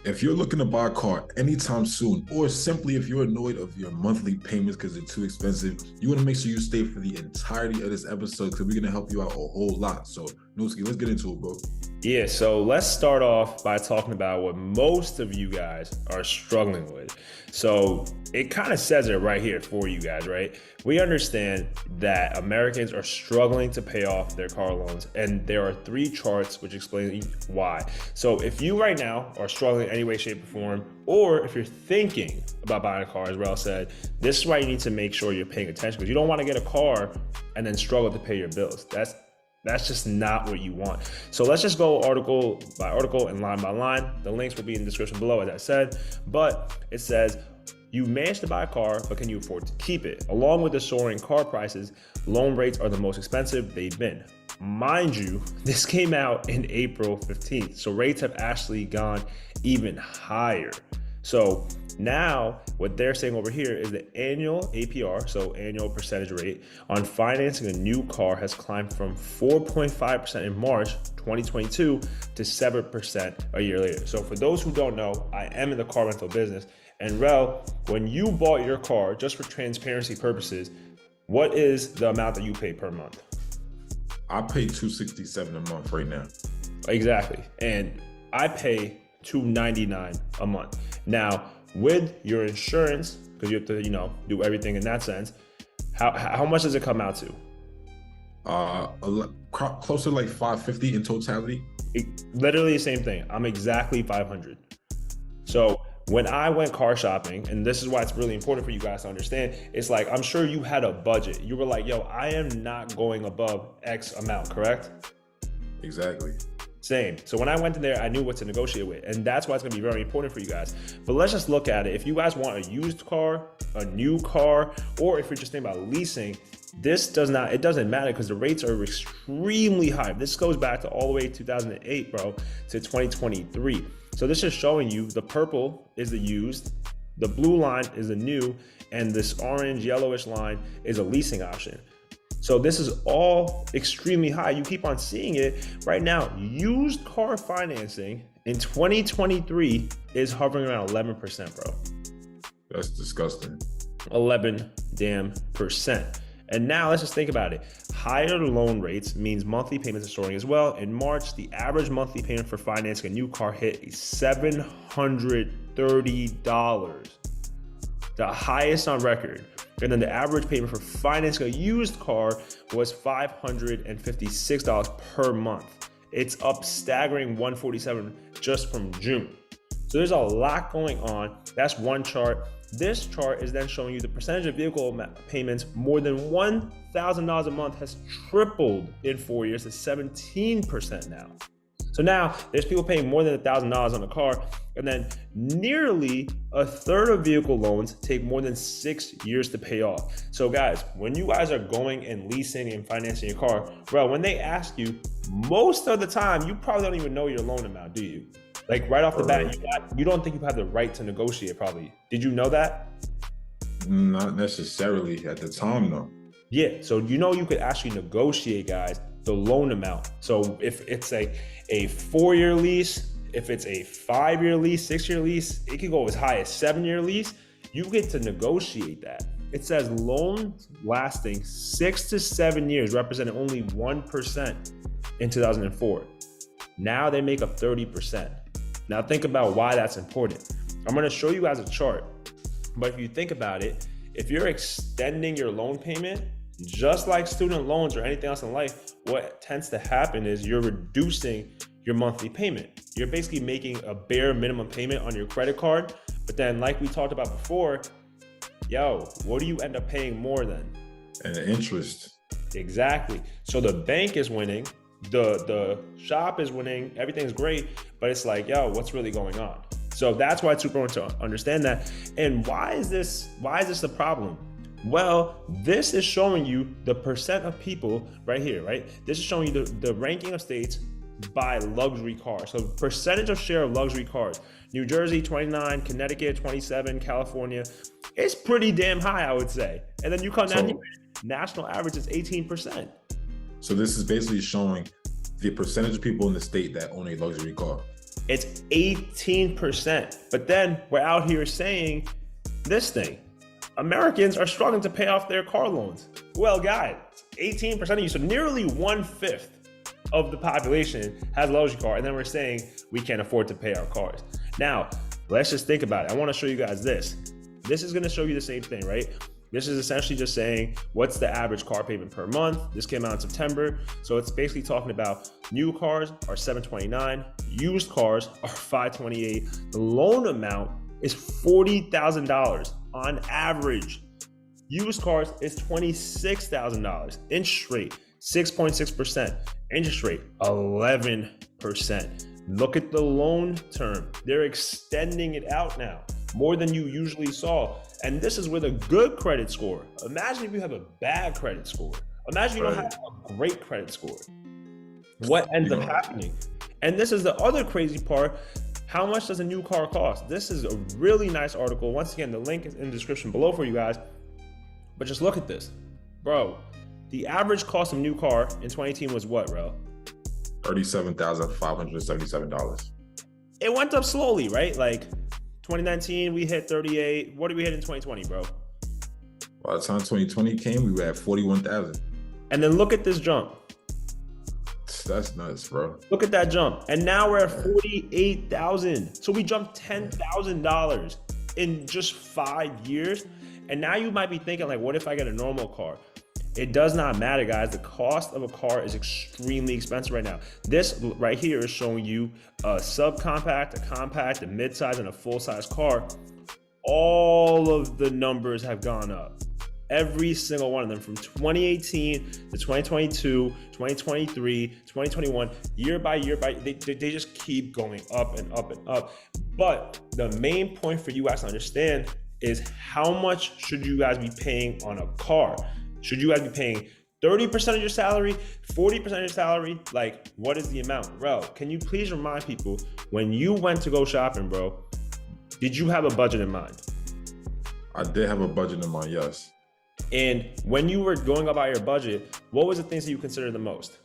If you're looking to buy a car anytime soon, or simply if you're annoyed of your monthly payments because they're too expensive, you want to make sure you stay for the entirety of this episode because we're going to help you out a whole lot. So, Nooski, let's get into it, bro. Yeah, so let's start off by talking about what most of you guys are struggling with. So it kind of says it right here for you guys, right? We understand that Americans are struggling to pay off their car loans, and there are 3 charts which explain why. So if you right now are struggling in any way, shape, or form, or if you're thinking about buying a car, as Rel said, this is why you need to make sure you're paying attention, because you don't want to get a car and then struggle to pay your bills. That's just not what you want. So let's just go article by article and line by line. The links will be in the description below, as I said. But it says, you managed to buy a car, but can you afford to keep it? Along with the soaring car prices, loan rates are the most expensive they've been. Mind you, this came out in April 15th. So rates have actually gone even higher. So now what they're saying over here is the annual APR, so annual percentage rate, on financing a new car has climbed from 4.5% in March 2022 to 7% a year later. So for those who don't know, I am in the car rental business. And Rel, when you bought your car, just for transparency purposes, what is the amount that you pay per month? I pay $267 a month right now. Exactly. And I pay $299 a month. Now, with your insurance, because you have to, do everything in that sense, how much does it come out to? Closer to like $550 in totality. Literally the same thing. I'm exactly $500. So when I went car shopping, and this is why it's really important for you guys to understand, it's like, I'm sure you had a budget. You were like, yo, I am not going above X amount, correct? Exactly. Same. So when I went in there, I knew what to negotiate with. And that's why it's going to be very important for you guys. But let's just look at it. If you guys want a used car, a new car, or if you're just thinking about leasing, it doesn't matter because the rates are extremely high. This goes back to all the way to 2008, bro, to 2023. So this is showing you the purple is the used, the blue line is the new, and this orange yellowish line is a leasing option. So this is all extremely high. You keep on seeing it right now. Used car financing in 2023 is hovering around 11%, bro. That's disgusting. 11 damn percent. And now let's just think about it. Higher loan rates means monthly payments are soaring as well. In March, the average monthly payment for financing a new car hit $730, the highest on record. And then the average payment for financing a used car was $556 per month. It's up staggering $147 just from June. So there's a lot going on. That's one chart. This chart is then showing you the percentage of vehicle payments more than $1,000 a month has tripled in 4 years to 17% now. So now there's people paying more than $1,000 on a car, and then nearly a third of vehicle loans take more than 6 years to pay off. So guys, when you guys are going and leasing and financing your car, bro, when they ask you, most of the time, you probably don't even know your loan amount, do you? Like right off the bat, you don't think you have the right to negotiate probably. Did you know that? Not necessarily at the time, though. Yeah, so you could actually negotiate, guys, the loan amount. So if it's a 4-year lease, if it's a 5-year lease, 6-year lease, it could go as high as 7-year lease. You get to negotiate that. It says loans lasting 6 to 7 years represented only 1% in 2004. Now they make up 30%. Now think about why that's important. I'm going to show you guys a chart, but if you think about it, if you're extending your loan payment, just like student loans or anything else in life, what tends to happen is you're reducing your monthly payment. You're basically making a bare minimum payment on your credit card, but then like we talked about before, what do you end up paying more than? And the interest. Exactly. So the bank is winning. The shop is winning, everything's great, but it's like, what's really going on? So that's why it's super important to understand that. And why is this a problem? Well, this is showing you the percent of people right here, right? This is showing you the ranking of states by luxury cars. So percentage of share of luxury cars. New Jersey, 29, Connecticut, 27, California. It's pretty damn high, I would say. And then you come down here, national average is 18%. So this is basically showing the percentage of people in the state that own a luxury car. It's 18%. But then we're out here saying this thing. Americans are struggling to pay off their car loans. Well, guys, 18% of you, so nearly 1/5 of the population has a luxury car, and then we're saying we can't afford to pay our cars. Now, let's just think about it. I want to show you guys this. This is going to show you the same thing, right? This is essentially just saying what's the average car payment per month. This came out in September, so it's basically talking about new cars are $729, used cars are $528. The loan amount is $40,000 on average. Used cars is $26,000. Interest rate 6.6%. Interest rate 11%. Look at the loan term. They're extending it out now more than you usually saw. And this is with a good credit score. Imagine if you have a bad credit score. Imagine you don't have a great credit score. What ends up happening? And this is the other crazy part. How much does a new car cost? This is a really nice article. Once again, the link is in the description below for you guys. But just look at this. Bro, the average cost of a new car in 2018 was what, bro? $37,577. It went up slowly, right? Like 2019, we hit 38. What did we hit in 2020, bro? By the time 2020 came, we were at 41,000. And then look at this jump. That's nuts, bro. Look at that jump. And now we're at 48,000. So we jumped $10,000 in just 5 years. And now you might be thinking, like, what if I get a normal car? It does not matter, guys. The cost of a car is extremely expensive right now. This right here is showing you a subcompact, a compact, a midsize, and a full-size car. All of the numbers have gone up. Every single one of them, from 2018 to 2022, 2023, 2021, year by year, they just keep going up and up and up. But the main point for you guys to understand is how much should you guys be paying on a car? Should you guys be paying 30% of your salary, 40% of your salary? Like, what is the amount? Bro, can you please remind people, when you went to go shopping, bro, did you have a budget in mind? I did have a budget in mind, yes. And when you were going about your budget, what was the things that you considered the most?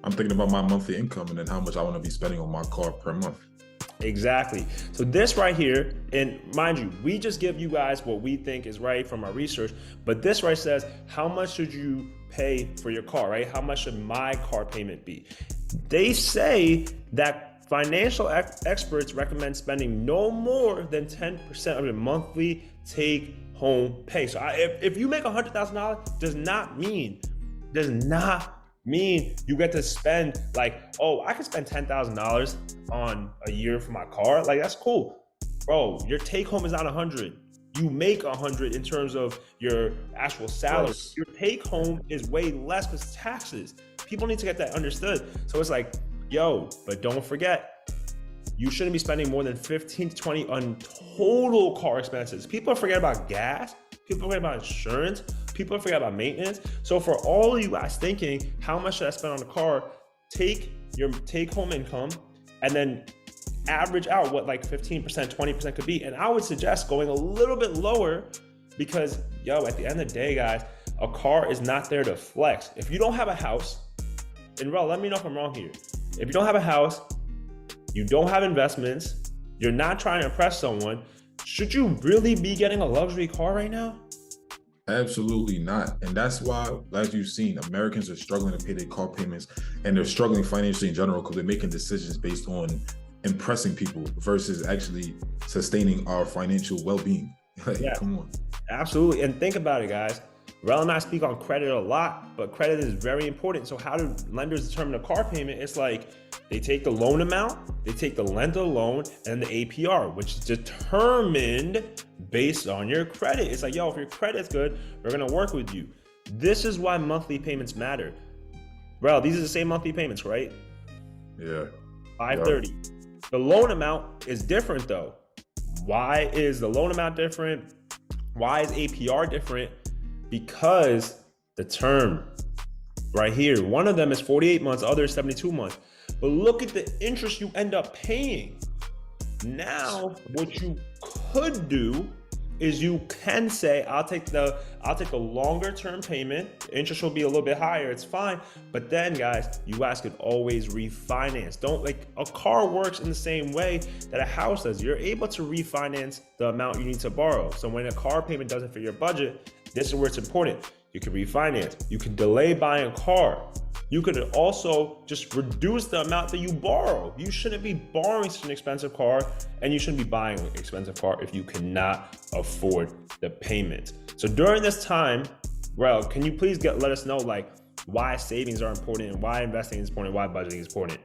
I'm thinking about my monthly income and then how much I want to be spending on my car per month. Exactly. So this right here, and mind you, we just give you guys what we think is right from our research, but this right says, how much should you pay for your car, right? How much should my car payment be? They say that financial experts recommend spending no more than 10% of your monthly take-home pay. So if you make $100,000, does not mean you get to spend like, oh, I can spend $10,000 on a year for my car. Like, that's cool. Bro, your take home is not 100. You make 100 in terms of your actual salary. Yes. Your take home is way less because taxes. People need to get that understood. So it's like, yo, but don't forget, you shouldn't be spending more than 15 to 20 on total car expenses. People forget about gas. People forget about insurance. People forget about maintenance. So for all of you guys thinking, how much should I spend on a car? Take your take-home income and then average out what like 15%, 20% could be. And I would suggest going a little bit lower because, yo, at the end of the day, guys, a car is not there to flex. If you don't have a house, and bro, let me know if I'm wrong here. If you don't have a house, you don't have investments, you're not trying to impress someone, should you really be getting a luxury car right now? Absolutely not. And that's why, as you've seen, Americans are struggling to pay their car payments and they're struggling financially in general because they're making decisions based on impressing people versus actually sustaining our financial well-being. Like, yeah, come on. Absolutely. And think about it, guys. Rel and I speak on credit a lot, but credit is very important. So how do lenders determine a car payment? It's like they take the loan amount, they take the length of the loan, and the APR, which is determined based on your credit. It's like, yo, if your credit's good, we're going to work with you. This is why monthly payments matter. Rel, these are the same monthly payments, right? Yeah. $530. Yeah. The loan amount is different, though. Why is the loan amount different? Why is APR different? Because the term right here, one of them is 48 months, the other is 72 months. But look at the interest you end up paying. Now, what you could do is you can say, I'll take the longer term payment. Interest will be a little bit higher. It's fine. But then, guys, you guys could always refinance. Don't, like, a car works in the same way that a house does. You're able to refinance the amount you need to borrow. So when a car payment doesn't fit your budget, this is where it's important. You can refinance. You can delay buying a car. You could also just reduce the amount that you borrow. You shouldn't be borrowing such an expensive car, and you shouldn't be buying an expensive car if you cannot afford the payment. So during this time, Rel, can you please let us know, like, why savings are important and why investing is important, why budgeting is important?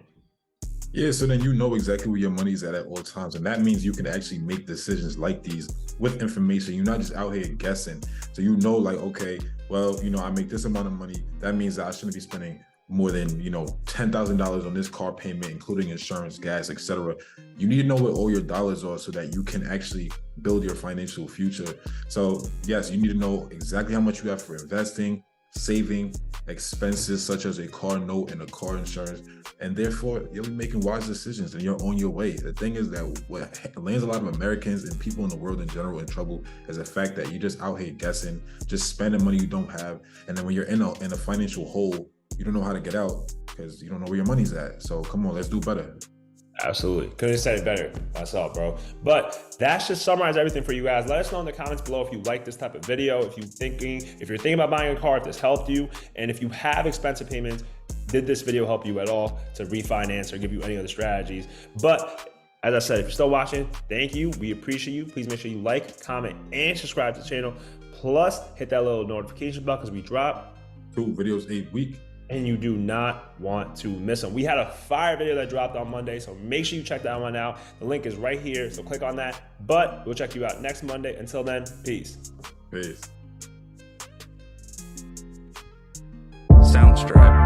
Yeah, so then you know exactly where your money's at all times. And that means you can actually make decisions like these with information. You're not just out here guessing. So you know, like, okay, well, I make this amount of money. That means that I shouldn't be spending more than, $10,000 on this car payment, including insurance, gas, etc. You need to know where all your dollars are so that you can actually build your financial future. So yes, you need to know exactly how much you have for investing, saving, expenses such as a car note and a car insurance, and therefore you'll be making wise decisions and you're on your way. The thing is that what lands a lot of Americans and people in the world in general in trouble is the fact that you're just out here guessing, just spending money you don't have, and then when you're in a financial hole, you don't know how to get out because you don't know where your money's at. So come on, let's do better. Absolutely. Couldn't have said it better myself, bro. But that should summarize everything for you guys. Let us know in the comments below if you like this type of video, if you're thinking about buying a car, if this helped you, and if you have expensive payments, did this video help you at all to refinance or give you any other strategies? But as I said, if you're still watching, thank you. We appreciate you. Please make sure you like, comment, and subscribe to the channel. Plus, hit that little notification bell because we drop 2 videos a week. And you do not want to miss them. We had a fire video that dropped on Monday, so make sure you check that one out. The link is right here, so click on that. But we'll check you out next Monday. Until then, peace. Peace. Soundstripe.